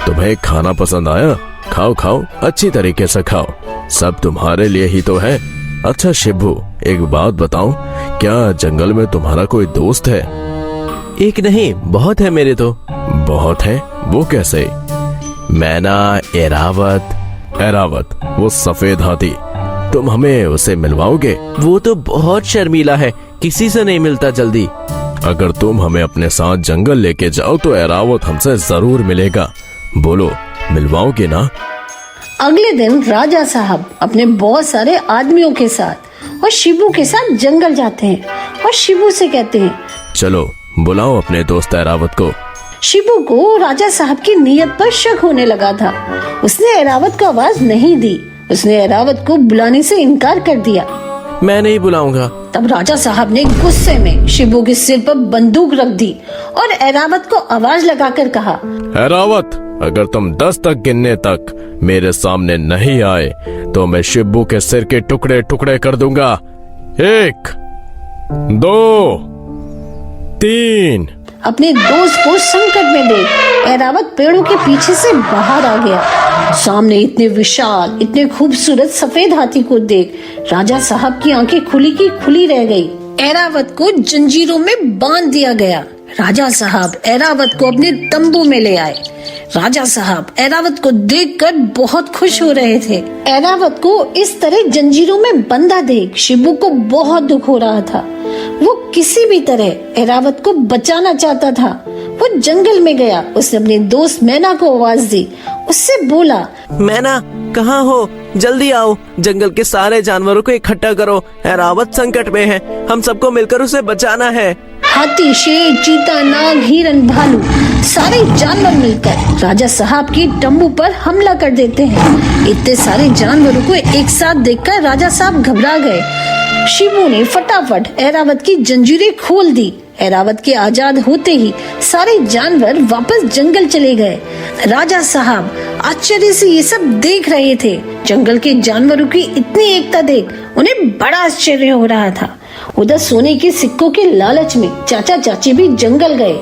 तुम्हें खाना पसंद आया? खाओ खाओ, अच्छी तरीके से खाओ, सब तुम्हारे लिए ही तो है। अच्छा शिबू, एक बात बताओ, क्या जंगल में तुम्हारा कोई दोस्त है? एक नहीं, बहुत है मेरे तो। बहुत है? वो कैसे? मैना, एरावत? एरावत, वो सफेद हाथी, तुम हमें उसे मिलवाओगे? वो तो बहुत शर्मीला है, किसी से नहीं मिलता जल्दी। अगर तुम हमें अपने साथ जंगल लेके जाओ तो एरावत हमसे जरूर मिलेगा। बोलो, मिलवाओगे ना? अगले दिन राजा साहब अपने बहुत सारे आदमियों के साथ और शिबू के साथ जंगल जाते हैं और शिबू से कहते हैं, चलो बुलाओ अपने दोस्त एरावत को। शिबू को राजा साहब की नीयत पर शक होने लगा था। उसने एरावत को आवाज नहीं दी। उसने एरावत को बुलाने से इनकार कर दिया। मैं नहीं बुलाऊंगा। तब राजा साहब ने गुस्से में शिबू के सिर पर बंदूक रख दी और एरावत को आवाज लगाकर कहा, एरावत, अगर तुम 10 तक गिनने तक मेरे सामने नहीं आए तो मैं शिबू के सिर के टुकड़े टुकड़े कर दूंगा। 1, 2, 3। अपने दोस्त को संकट में देख एरावत पेड़ों के पीछे से बाहर आ गया। सामने इतने विशाल, इतने खूबसूरत सफेद हाथी को देख राजा साहब की आंखें खुली की खुली रह गई। एरावत को जंजीरों में बांध दिया गया। राजा साहब एरावत को अपने तंबू में ले आए। राजा साहब एरावत को देखकर बहुत खुश हो रहे थे। एरावत को इस तरह जंजीरों में बंधा देख शिबू को बहुत दुख हो रहा था। वो किसी भी तरह एरावत को बचाना चाहता था। वो जंगल में गया। उसने अपने दोस्त मैना को आवाज दी। उससे बोला, मैना, कहाँ हो? जल्दी आओ, जंगल के सारे जानवरों को इकट्ठा करो, एरावत संकट में है, हम सबको मिलकर उसे बचाना है। हाथी, शेर, चीता, नाग, हिरन, भालू, सारे जानवर मिलकर राजा साहब की तंबू पर हमला कर देते हैं। इतने सारे जानवरों को एक साथ देखकर राजा साहब घबरा गए। शिबू ने फटाफट एरावत की जंजीरें खोल दी। एरावत के आजाद होते ही सारे जानवर वापस जंगल चले गए। राजा साहब आश्चर्य से ये सब देख रहे थे। जंगल के जानवरों की इतनी एकता देख उन्हें बड़ा आश्चर्य हो रहा था। उधर सोने के सिक्कों के लालच में चाचा चाची भी जंगल गए।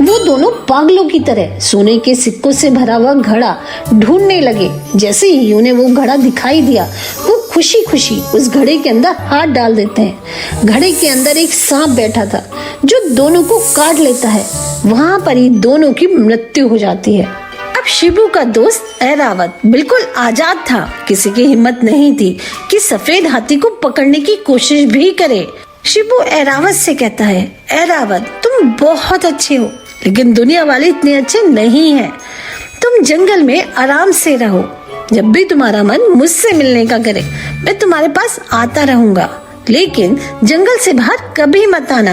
वो दोनों पागलों की तरह सोने के सिक्कों से भरा हुआ घड़ा ढूंढने लगे। जैसे ही उन्हें वो घड़ा दिखाई दिया, वो खुशी खुशी उस घड़े के अंदर हाथ डाल देते हैं। घड़े के अंदर एक सांप बैठा था जो दोनों को काट लेता है। वहाँ पर ही दोनों की मृत्यु हो जाती है। अब शिबू का दोस्त एरावत बिल्कुल आजाद था। किसी की हिम्मत नहीं थी कि सफेद हाथी को पकड़ने की कोशिश भी करे। शिबू एरावत से कहता है, एरावत, तुम बहुत अच्छे हो, लेकिन दुनिया वाले इतने अच्छे नहीं हैं। तुम जंगल में आराम से रहो। जब भी तुम्हारा मन मुझसे मिलने का करे, मैं तुम्हारे पास आता रहूंगा, लेकिन जंगल से बाहर कभी मत आना।